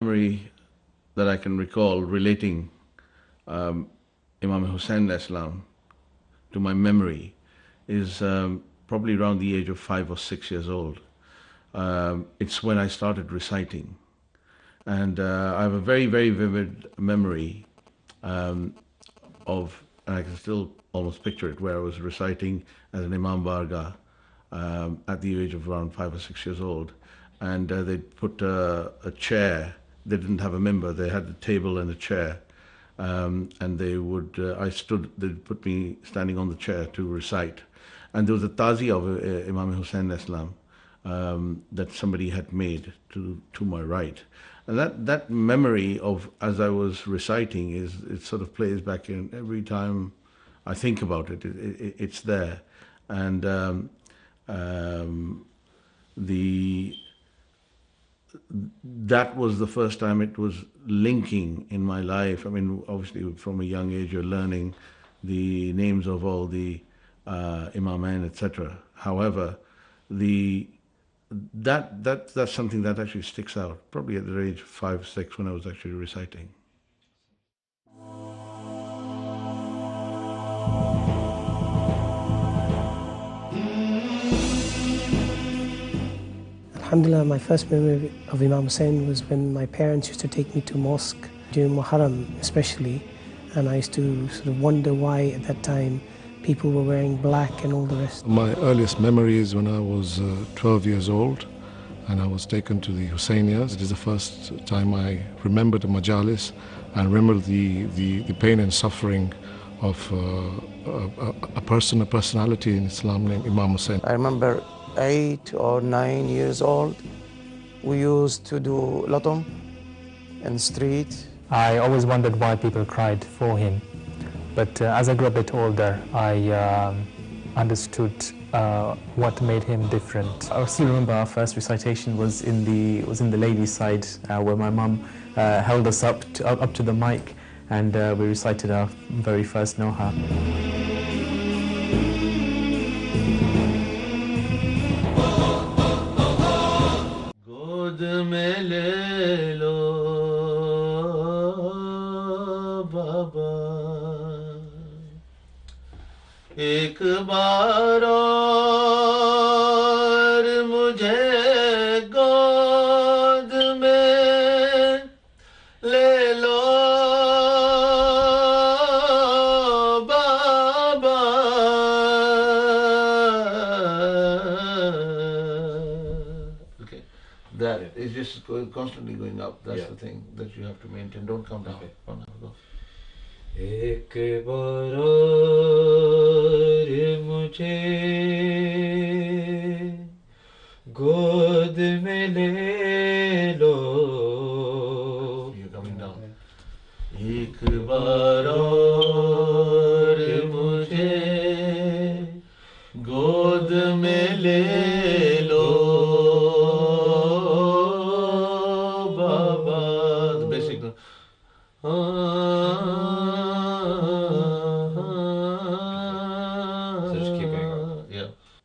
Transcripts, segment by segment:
Memory that I can recall relating um, Imam Hussain Islam to my memory is probably around the age of 5 or 6 years old. It's when I started reciting. And I have a very, very vivid memory um, and I can still almost picture it, where I was reciting as an Imam Barga at the age of around 5 or 6 years old. And they'd put a chair. They didn't have a member. They had a table and a chair. And I stood, they'd put me standing on the chair to recite. And there was a tazi of Imam Hussain Islam that somebody had made to my right. And that memory of as I was reciting it sort of plays back in every time I think about it. It's there, and um, the that was the first time it was linking in my life. I mean, obviously, from a young age, you're learning the names of all the imamain, etc. However, the that's something that actually sticks out. Probably at the age of 5, 6, when I was actually reciting. Alhamdulillah, my first memory of Imam Hussain was when my parents used to take me to mosque during Muharram especially, and I used to sort of wonder why at that time people were wearing black and all the rest. My earliest memory is when I was 12 years old and I was taken to the Hussainiyas. It is the first time I remembered the majalis and remember the pain and suffering of a person, a personality in Islam named Imam Hussain. I remember 8 or 9 years old. We used to do latum in the street. I always wondered why people cried for him. But as I grew a bit older, I understood what made him different. I still remember our first recitation was in the ladies' side, where my mum held us up to the mic, and we recited our very first Noha. एक बार और मुझे गोद में ले लो बाबा okay that it's just constantly going up. That's the thing that you have to maintain. Don't come down. Don't have to go. एक बार और मुझे गोद में ले लो. You're coming down. एक बार और मुझे गोद में ले लो बाबा. The basic.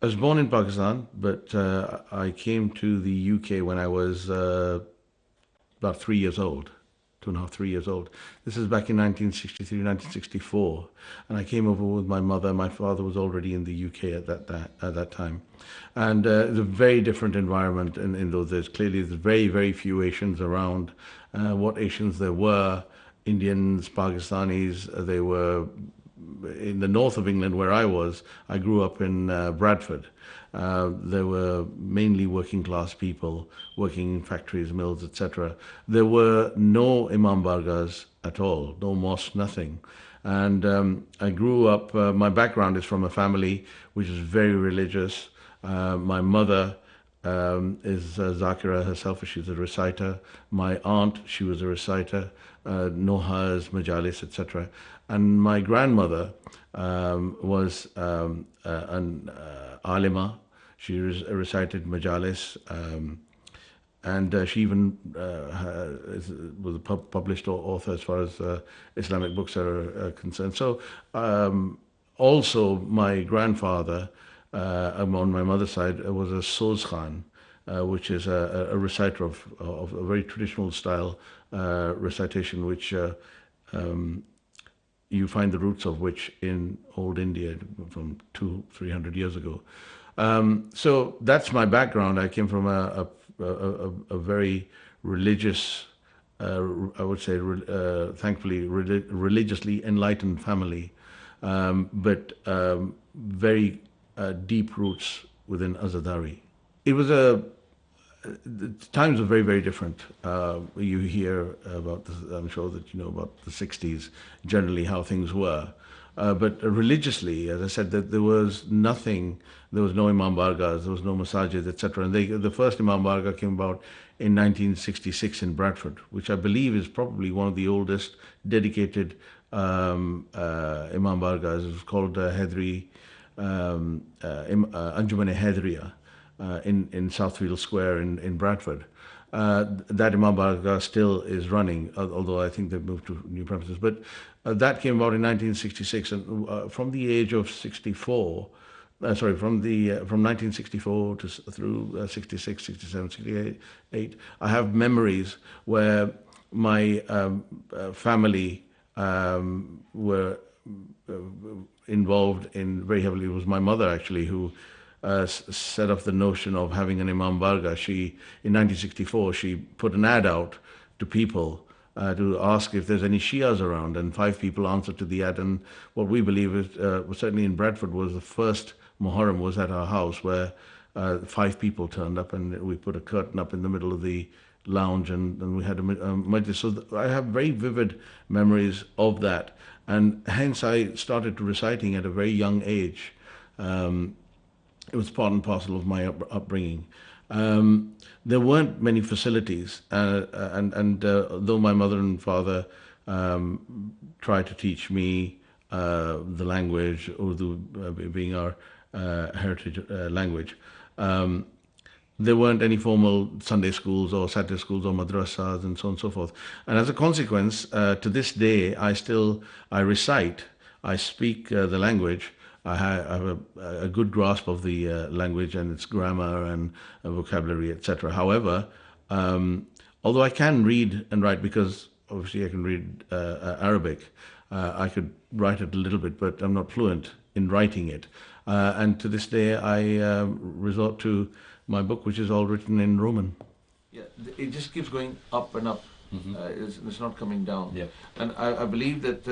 I was born in Pakistan, but I came to the UK when I was about 3 years old, 2.5, 3 years old. This is back in 1963, 1964, and I came over with my mother. My father was already in the UK at that time, and it's a very different environment in those days. Clearly, there's very, very few Asians around. What Asians there were, Indians, Pakistanis, they were in the north of England where I was. I grew up in Bradford. There were mainly working class people working in factories, mills, etc. There were no Imam Bargas at all, no mosque, nothing. And I grew up, my background is from a family which is very religious. My mother is Zakira herself, she's a reciter. My aunt, she was a reciter. Nohas, Majalis, etc. And my grandmother was an alima. She recited Majalis, and she even was a published author as far as Islamic books are concerned. So also my grandfather on my mother's side was a Soz Khan. which is a reciter of a very traditional style recitation, which you find the roots of which in old India from 200-300 years ago. So that's my background. I came from a very religious, I would say, thankfully, religiously enlightened family, but very deep roots within Azadari. It was the times were very, very different. You hear about this, I'm sure that you know about the 60s, generally how things were. But religiously, as I said, that there was nothing, there was no Imam Bargas, there was no masajid, etc. And the first Imam Barga came about in 1966 in Bradford, which I believe is probably one of the oldest dedicated Imam Bargas. It was called Hedri, Anjuman-e Hedriya in Southfield Square in Bradford. That Imam Barga still is running, although I think they've moved to new premises. But that came about in 1966, and from the age of 64, from 1964 to through 66, 67, 68, I have memories where my family were involved in very heavily. It was my mother actually who set up the notion of having an Imam Barga. In 1964, she put an ad out to people to ask if there's any Shias around, and 5 people answered to the ad. And what we believe is, certainly in Bradford, was the first Muharram was at our house where 5 people turned up, and we put a curtain up in the middle of the lounge, and we had a majlis. So I have very vivid memories of that, and hence I started reciting at a very young age. It was part and parcel of my upbringing. There weren't many facilities, and though my mother and father tried to teach me the language, Urdu being our heritage language, there weren't any formal Sunday schools or Saturday schools or madrasas and so on and so forth. And as a consequence, to this day, I recite, I speak the language. I have a good grasp of the language and its grammar and vocabulary, etc. However, although I can read and write, because obviously I can read Arabic, I could write it a little bit, but I'm not fluent in writing it. And to this day, I resort to my book, which is all written in Roman. Yeah, it just keeps going up and up. It's not coming down. Yeah. And I believe that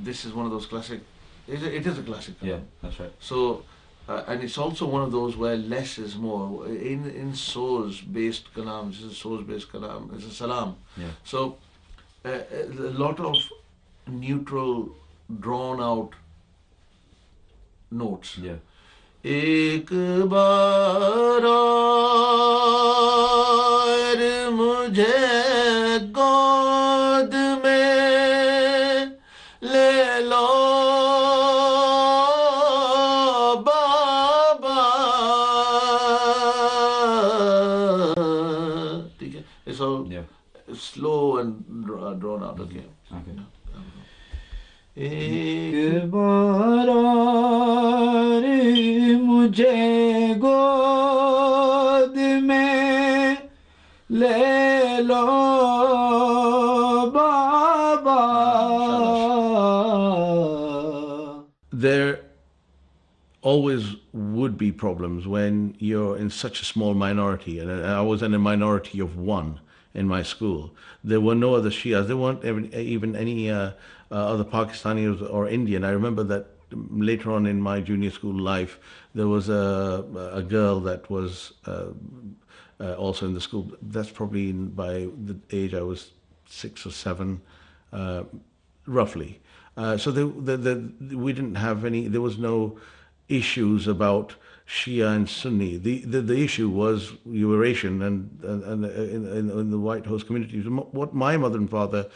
this is one of those classic. It is a classic kalam. Yeah, that's right. So, and it's also one of those where less is more. In source-based kalam, this is a source-based kalam, it's a salam. Yeah. So, a lot of neutral, drawn-out notes. Yeah. एक बार और मुझे गोद में ले लो बाबा. ठीक है? It's all slow and drawn out. Okay. Okay. एक बार और मुझे गोद में ले लो बाबा. There always would be problems when you're in such a small minority, and I was in a minority of 1 in my school. There were no other Shias. There weren't even any other Pakistanis or Indian. I remember that later on in my junior school life, there was a girl that was also in the school. That's probably by the age I was 6 or 7, roughly. So we didn't have any. There was no issues about Shia and Sunni. The issue was you were Asian and in the white host communities. What my mother and father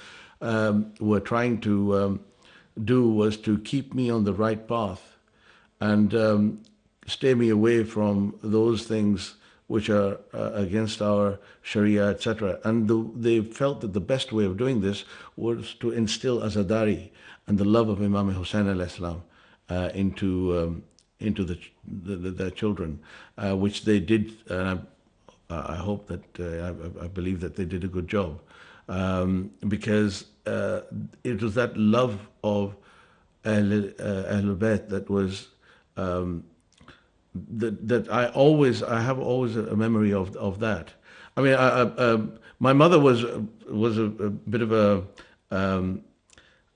were trying to do was to keep me on the right path and stay me away from those things which are against our Sharia, etc. And they felt that the best way of doing this was to instill Azadari and the love of Imam Hussain alayhi salam into their children, which they did. I hope that I believe that they did a good job, because it was that love of Ahlul Bayt that was that I have always a memory of that. I mean, my mother was a bit of a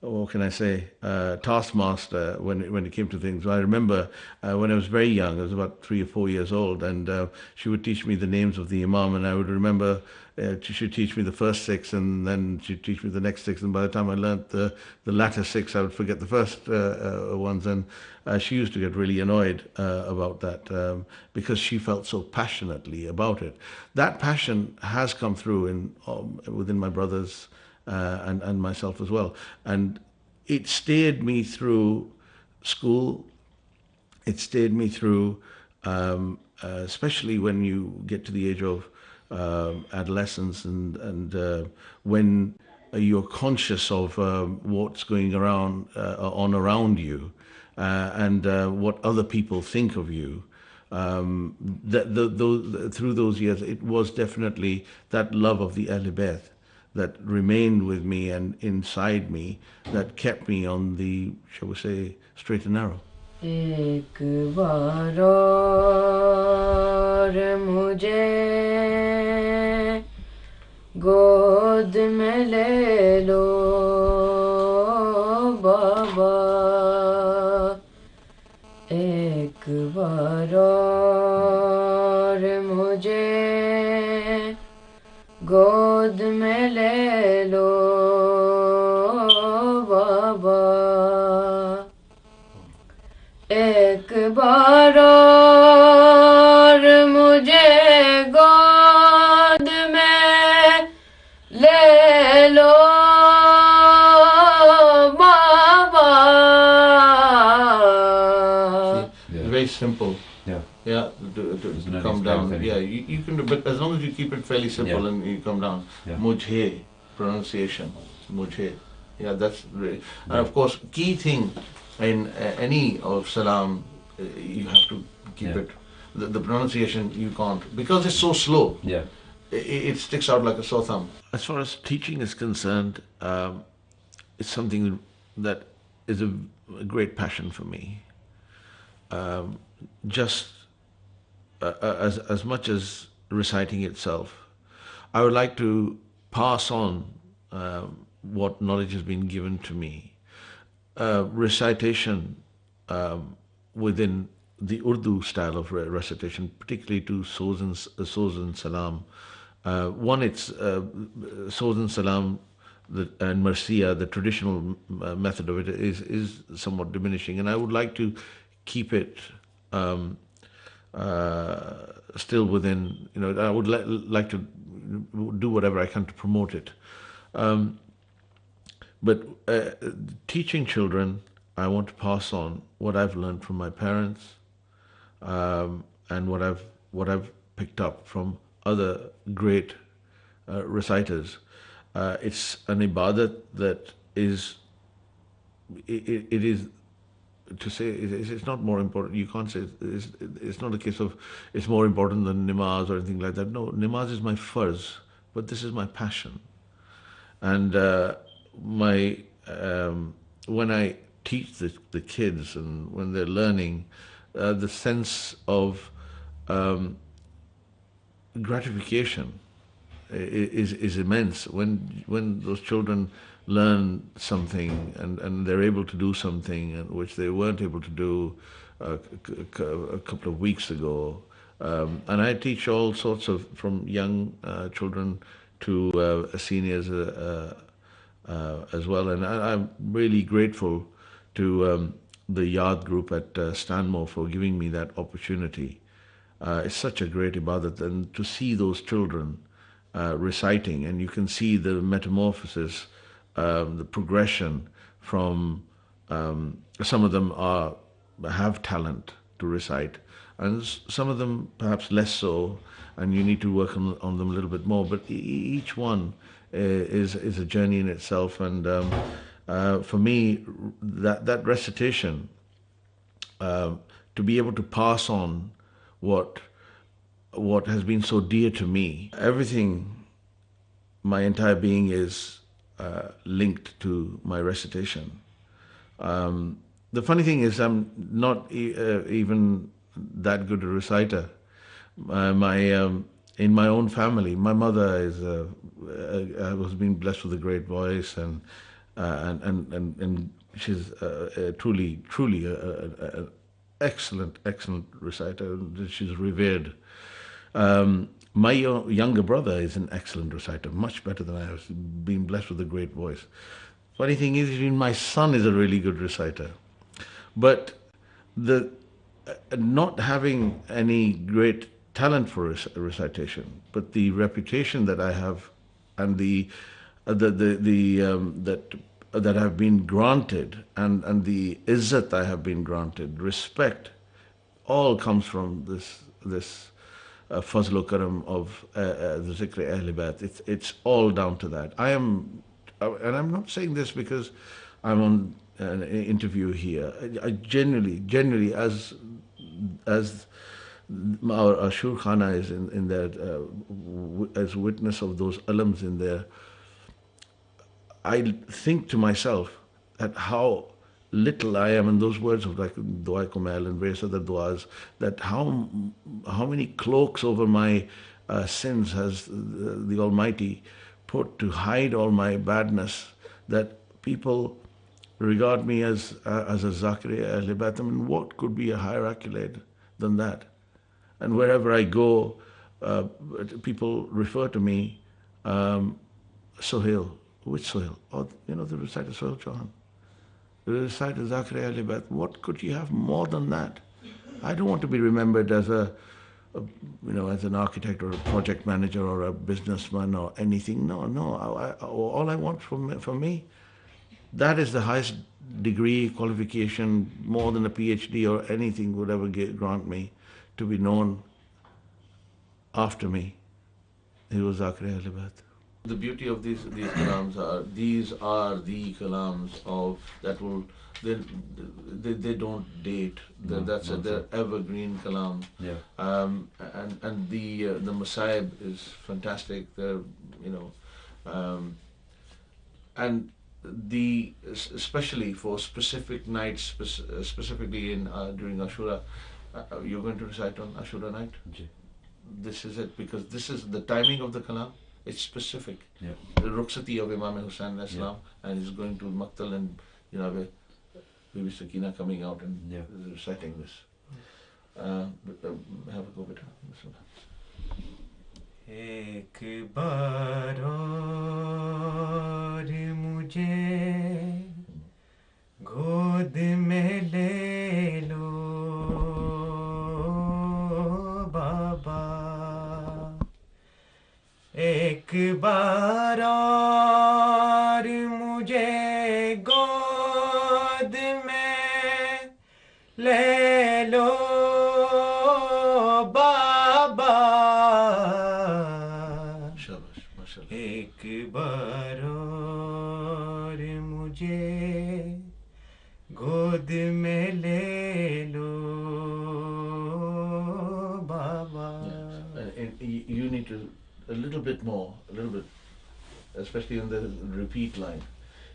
what can I say, taskmaster when it came to things. I remember when I was very young, I was about 3 or 4 years old, and she would teach me the names of the Imam, and I would remember she'd teach me the first six, and then she'd teach me the next six, and by the time I learnt the latter six, I would forget the first ones, and she used to get really annoyed about that because she felt so passionately about it. That passion has come through within my brothers and myself as well. And it steered me through school. It steered me through, especially when you get to the age of adolescence and when you're conscious of what's going around you and what other people think of you. Through those years, it was definitely that love of the Ahl Bayt that remained with me and inside me that kept me on the, shall we say, straight and narrow. एक बार और मुझे गोद में ले लो बाबा, एक बार और मुझे गोद में ले लो बाबा, एक बार और मुझे गोद में ले लो बाबा. Very simple. Yeah, to come down. Yeah, you can do, but as long as you keep it fairly simple and you come down. Mujhe, pronunciation. Mujhe. Yeah, that's really. And of course, key thing in any of salam, you have to keep it. The pronunciation you can't, because it's so slow. It sticks out like a sore thumb. As far as teaching is concerned, it's something that is a great passion for me. Just as much as reciting itself, I would like to pass on what knowledge has been given to me. Recitation within the Urdu style of recitation, particularly to Soz and Salam. One, it's Soz and Salam and Marsiya, the traditional method of it is somewhat diminishing, and I would like to keep it still within, I would like to do whatever I can to promote it. But teaching children, I want to pass on what I've learned from my parents and what I've picked up from other great reciters. It's an ibadat that is, it is, to say it's not more important. You can't say it's not a case of it's more important than namaz or anything like that. No, namaz is my farz, but this is my passion. And when I teach the kids and when they're learning, the sense of gratification is immense when those children learn something and they're able to do something which they weren't able to do a couple of weeks ago. And I teach all sorts of, from young children to seniors as well. And I'm really grateful to the Yad group at Stanmore for giving me that opportunity. It's such a great ibadat, and to see those children reciting, and you can see the metamorphosis, the progression from some of them have talent to recite, and some of them perhaps less so, and you need to work on them a little bit more. But each one is a journey in itself, and for me, that recitation, to be able to pass on what what has been so dear to me. Everything, my entire being is linked to my recitation. The funny thing is, I'm not even that good a reciter. My In my own family, my mother is was being blessed with a great voice, and she's truly a excellent reciter. She's revered. My younger brother is an excellent reciter, much better than I have. Been blessed with a great voice. Funny thing is, even my son is a really good reciter. But the not having any great talent for recitation, but the reputation that I have, and that have been granted, and the izzat I have been granted, respect, all comes from this fazl karam of the zikr Ahl Bayt. It's all down to that. And I'm not saying this because I'm on an interview here. I genuinely, as our Ashur Khana is in there, as witness of those alams in there, I think to myself that how little I am in those words of like Dua Kumail and various other duas, that how many cloaks over my sins has the Almighty put to hide all my badness, that people regard me as a Zakaria Ahl Bayt. I mean, what could be a higher accolade than that? And wherever I go, people refer to me, Sohail. Which Sohail? Oh, the reciter Sohail Chohan. The reciter Zakaria Ahl Bayt. What could you have more than that? I don't want to be remembered as as an architect or a project manager or a businessman or anything. No. All I want from me, that is the highest degree, qualification, more than a PhD or anything would ever grant me, to be known after me. He was Zakaria Ahl Bayt. The beauty of these kalams are, these are the kalams of that will they don't date. They're evergreen kalam. Yeah. And the Masaib is fantastic. And especially for specific nights, specifically in during Ashura, you're going to recite on Ashura night. Okay. This is it, because this is the timing of the kalam. It's specific. Yeah. The Rukhsati of Imam Hussain Islam, and he's going to Maktal, and Bibi Sakina coming out and reciting this. Have a go, beta. एक बार और मुझे गोद में ले लो बाबा, एक बार और मुझे गोद में ले लो बाबा, एक बार और मुझे गोद में ले लो बाबा. You need to a little bit, especially in the repeat line.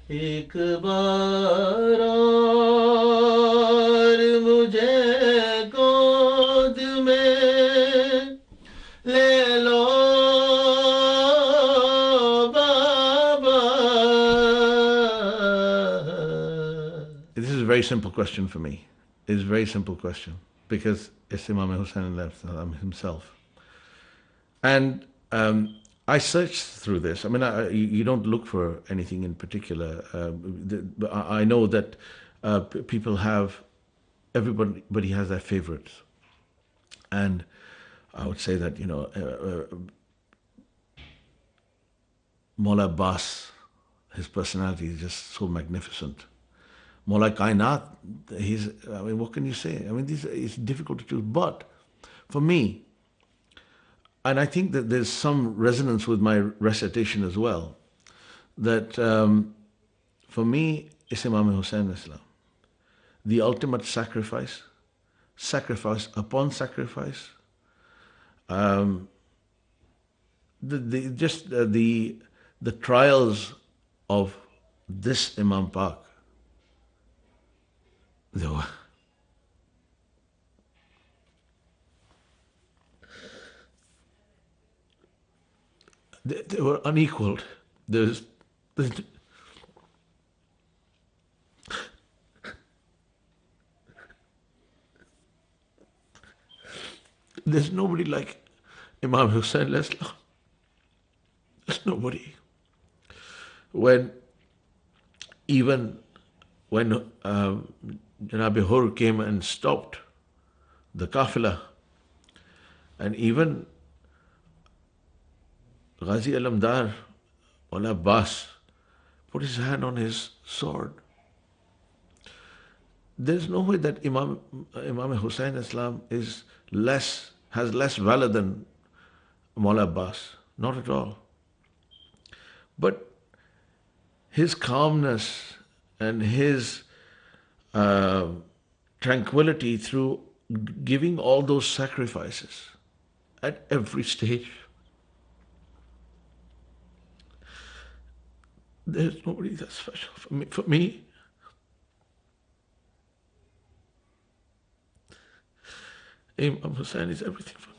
एक बार और मुझे गोद में ले लो बाबा. This is a very simple question for me. It's a very simple question because it's Imam Hussain himself. And I searched through this. I mean, you don't look for anything in particular. I know that people have, everybody has their favorites. And I would say that, Maula Abbas, his personality is just so magnificent. Maula Kainat, what can you say? I mean, it's difficult to choose. But for me, and I think that there's some resonance with my recitation as well, that for me, it's Imam Hussain Islam. The ultimate sacrifice upon sacrifice, Um, just the trials of this Imam Pak, they were, they were unequaled. There's there's nobody like Imam Hussain. There's nobody. When even when Janab Hur came and stopped the Qafila, and even Ghazi Alamdar, Mullah Abbas, put his hand on his sword. There's no way that Imam Hussain Islam has less valor than Mullah Abbas. Not at all. But his calmness and his tranquility through giving all those sacrifices at every stage. There's nobody that special for me. Imam Hussain is everything for me.